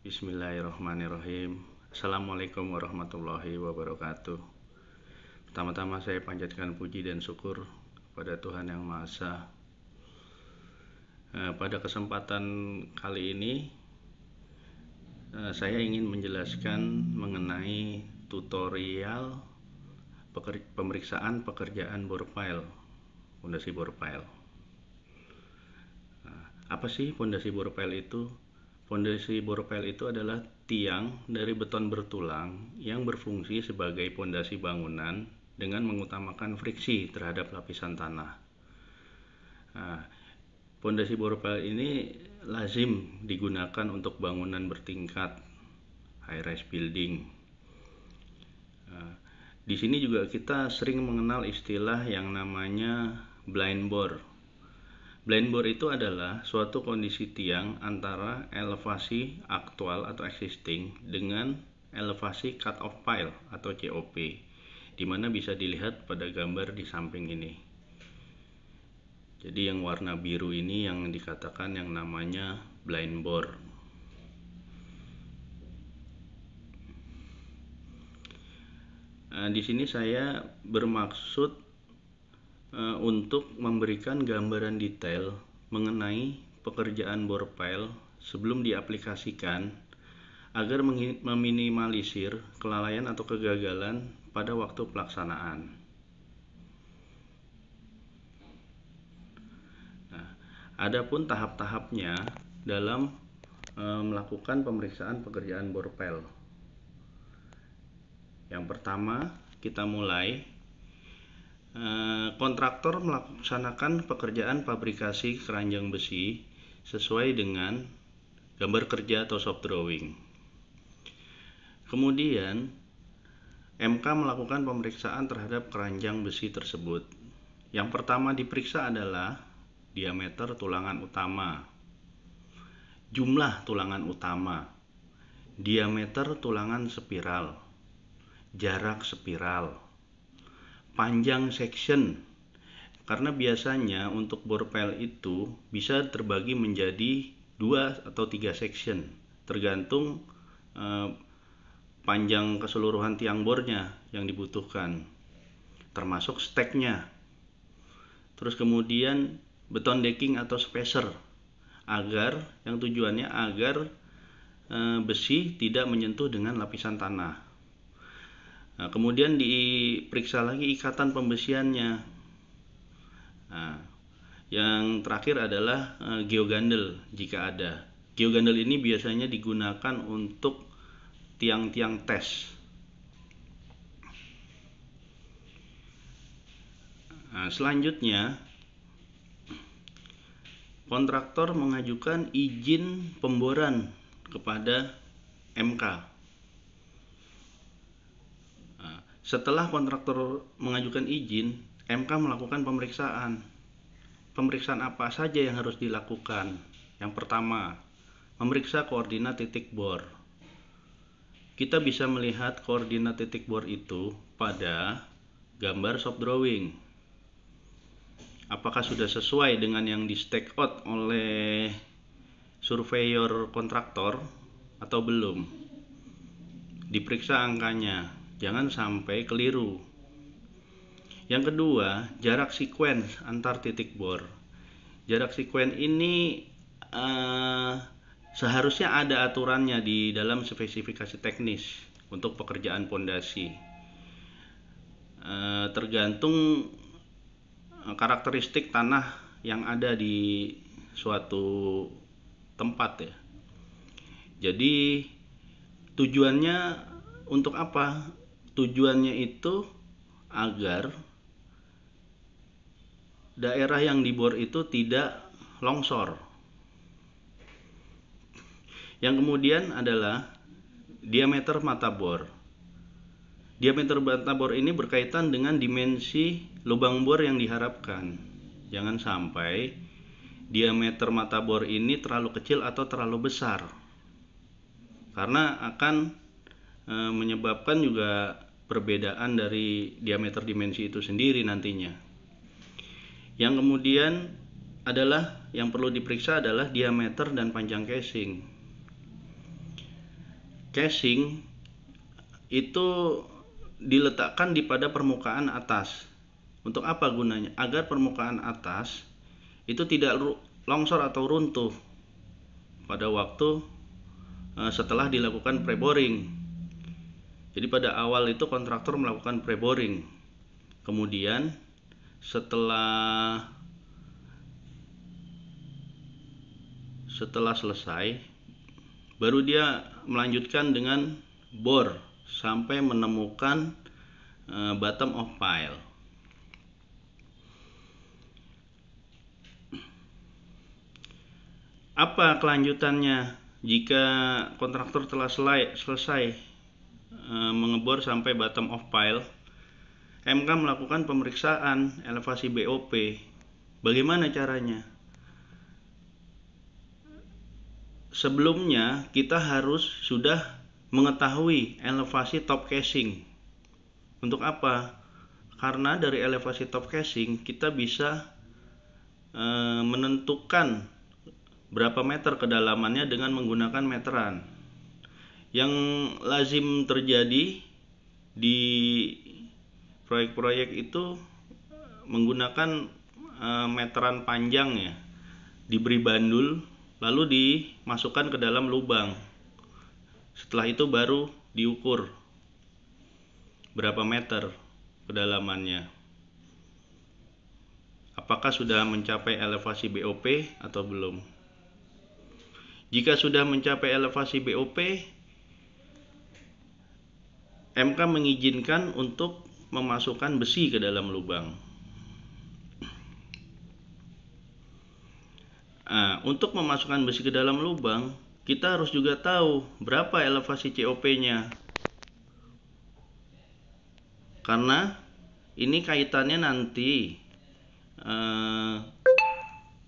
Bismillahirrahmanirrahim. Assalamualaikum warahmatullahi wabarakatuh. Pertama-tama saya panjatkan puji dan syukur kepada Tuhan Yang Maha Esa. Pada kesempatan kali ini saya ingin menjelaskan mengenai tutorial pemeriksaan pekerjaan bore pile, fondasi bore pile. Apa sih fondasi bore pile itu? Fondasi bore pile itu adalah tiang dari beton bertulang yang berfungsi sebagai fondasi bangunan dengan mengutamakan friksi terhadap lapisan tanah. Fondasi bore pile ini lazim digunakan untuk bangunan bertingkat, high rise building. Di sini juga kita sering mengenal istilah yang namanya blind bore. Blind bore itu adalah suatu kondisi tiang antara elevasi aktual atau existing dengan elevasi cut off pile atau COP, di mana bisa dilihat pada gambar di samping ini. Jadi yang warna biru ini yang dikatakan yang namanya blind bore. Di sini saya bermaksud untuk memberikan gambaran detail mengenai pekerjaan bore pile sebelum diaplikasikan agar meminimalisir kelalaian atau kegagalan pada waktu pelaksanaan. Adapun tahap-tahapnya dalam melakukan pemeriksaan pekerjaan bore pile. Yang pertama, kita mulai. Kontraktor melaksanakan pekerjaan fabrikasi keranjang besi sesuai dengan gambar kerja atau shop drawing. Kemudian MK melakukan pemeriksaan terhadap keranjang besi tersebut. Yang pertama diperiksa adalah diameter tulangan utama, jumlah tulangan utama, diameter tulangan spiral, jarak spiral, panjang section, karena biasanya untuk bore pile itu bisa terbagi menjadi 2 atau 3 section tergantung panjang keseluruhan tiang bornya yang dibutuhkan, termasuk steknya. Terus kemudian beton decking atau spacer, agar yang tujuannya agar besi tidak menyentuh dengan lapisan tanah. Kemudian diperiksa lagi ikatan pembesiannya. Yang terakhir adalah geogandel jika ada. Geogandel ini biasanya digunakan untuk tiang-tiang tes. Selanjutnya, kontraktor mengajukan izin pemboran kepada MK. Setelah kontraktor mengajukan izin, MK melakukan pemeriksaan. Pemeriksaan apa saja yang harus dilakukan? Yang pertama, memeriksa koordinat titik bor. Kita bisa melihat koordinat titik bor itu pada gambar shop drawing. Apakah sudah sesuai dengan yang di stake out oleh surveyor kontraktor atau belum? Diperiksa angkanya. Jangan sampai keliru. Yang kedua, jarak sequence antar titik bor. Jarak sequence ini seharusnya ada aturannya di dalam spesifikasi teknis untuk pekerjaan pondasi. Tergantung karakteristik tanah yang ada di suatu tempat ya. Jadi tujuannya untuk apa? Tujuannya itu agar daerah yang dibor itu tidak longsor. Yang kemudian adalah diameter mata bor. Diameter mata bor ini berkaitan dengan dimensi lubang bor yang diharapkan. Jangan sampai diameter mata bor ini terlalu kecil atau terlalu besar, karena akan menyebabkan juga perbedaan dari diameter dimensi itu sendiri nantinya. Yang kemudian adalah yang perlu diperiksa adalah diameter dan panjang casing. casing itu diletakkan di pada permukaan atas. Untuk apa gunanya? Agar permukaan atas itu tidak longsor atau runtuh pada waktu setelah dilakukan pre-boring. Jadi pada awal itu kontraktor melakukan pre-boring. Kemudian setelah selesai, baru dia melanjutkan dengan bor sampai menemukan bottom of pile. Apa kelanjutannya jika kontraktor telah selesai mengebor sampai bottom of pile? MK melakukan pemeriksaan elevasi BOP. Bagaimana caranya? Sebelumnya kita harus sudah mengetahui elevasi top casing. Untuk apa? Karena dari elevasi top casing kita bisa menentukan berapa meter kedalamannya dengan menggunakan meteran. Yang lazim terjadi di proyek-proyek itu menggunakan meteran panjang ya, diberi bandul lalu dimasukkan ke dalam lubang. Setelah itu baru diukur berapa meter kedalamannya, apakah sudah mencapai elevasi BOP atau belum. Jika sudah mencapai elevasi BOP, MK mengizinkan untuk memasukkan besi ke dalam lubang. Nah, untuk memasukkan besi ke dalam lubang, kita harus juga tahu berapa elevasi COP-nya. Karena ini kaitannya nanti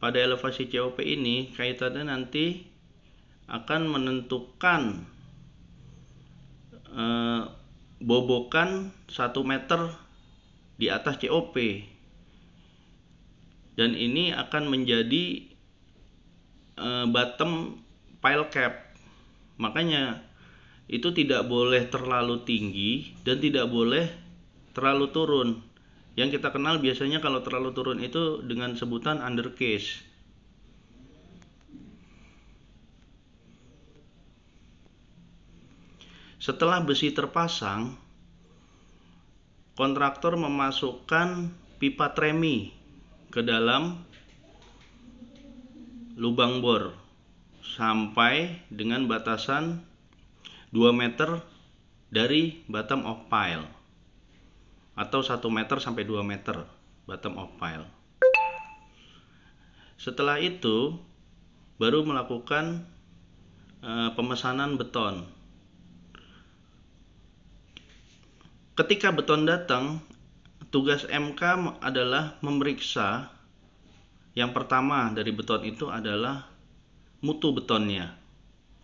pada elevasi COP ini kaitannya nanti akan menentukan bobokan 1 meter di atas COP, dan ini akan menjadi bottom pile cap. Makanya itu tidak boleh terlalu tinggi dan tidak boleh terlalu turun. Yang kita kenal biasanya kalau terlalu turun itu dengan sebutan undercase. Setelah besi terpasang, kontraktor memasukkan pipa tremi ke dalam lubang bor sampai dengan batasan 2 meter dari bottom of pile, atau 1 meter sampai 2 meter bottom of pile. Setelah itu baru melakukan pemesanan beton. Ketika beton datang, tugas MK adalah memeriksa. Yang pertama dari beton itu adalah mutu betonnya.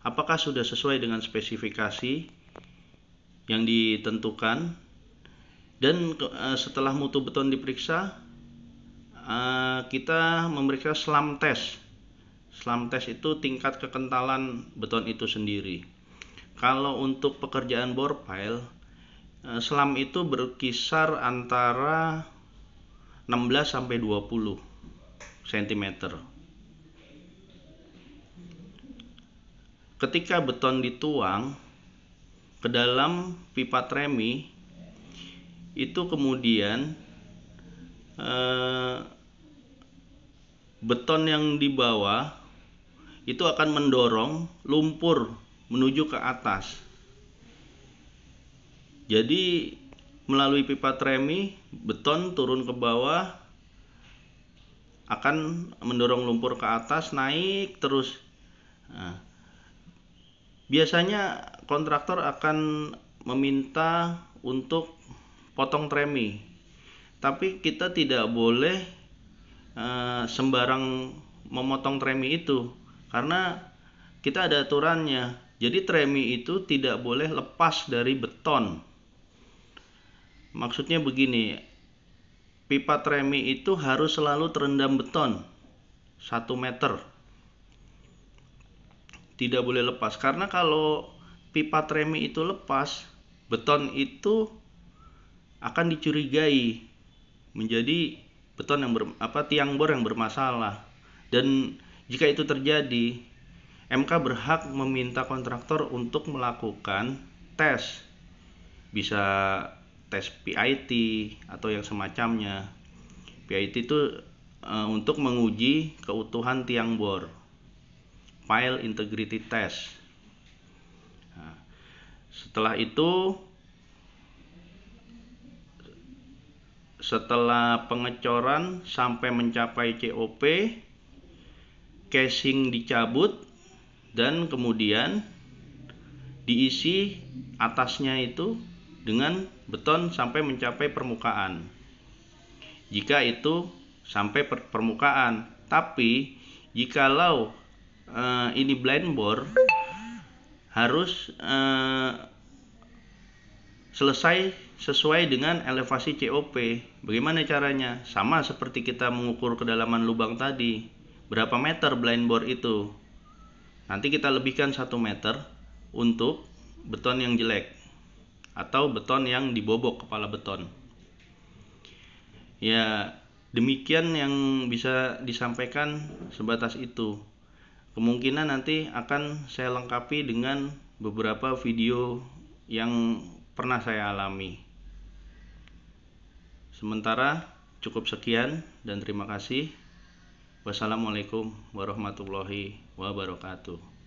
Apakah sudah sesuai dengan spesifikasi yang ditentukan? Dan setelah mutu beton diperiksa, kita memeriksa slam test. Slam test itu tingkat kekentalan beton itu sendiri. Kalau untuk pekerjaan bore pile, slam itu berkisar antara 16 sampai 20 cm. Ketika beton dituang ke dalam pipa tremi, itu kemudian beton yang di bawah itu akan mendorong lumpur menuju ke atas. Jadi melalui pipa tremi, beton turun ke bawah akan mendorong lumpur ke atas, naik terus. Nah, biasanya kontraktor akan meminta untuk potong tremi, tapi kita tidak boleh sembarang memotong tremi itu, karena kita ada aturannya. Jadi tremi itu tidak boleh lepas dari beton. Maksudnya begini, pipa tremi itu harus selalu terendam beton 1 meter, tidak boleh lepas. Karena kalau pipa tremi itu lepas, beton itu akan dicurigai menjadi beton yang tiang bor yang bermasalah. Dan jika itu terjadi, MK berhak meminta kontraktor untuk melakukan tes. Bisa tes PIT atau yang semacamnya. PIT itu untuk menguji keutuhan tiang bor. Pile integrity test. Nah, setelah itu, setelah pengecoran sampai mencapai COP, casing dicabut dan kemudian diisi atasnya itu dengan beton sampai mencapai permukaan. Jika itu sampai permukaan, tapi jikalau ini blind bore, harus selesai sesuai dengan elevasi COP. Bagaimana caranya? Sama seperti kita mengukur kedalaman lubang tadi. Berapa meter blind bore itu? Nanti kita lebihkan 1 meter untuk beton yang jelek atau beton yang dibobok kepala beton. Ya, demikian yang bisa disampaikan sebatas itu. Kemungkinan nanti akan saya lengkapi dengan beberapa video yang pernah saya alami. Sementara cukup sekian dan terima kasih. Wassalamualaikum warahmatullahi wabarakatuh.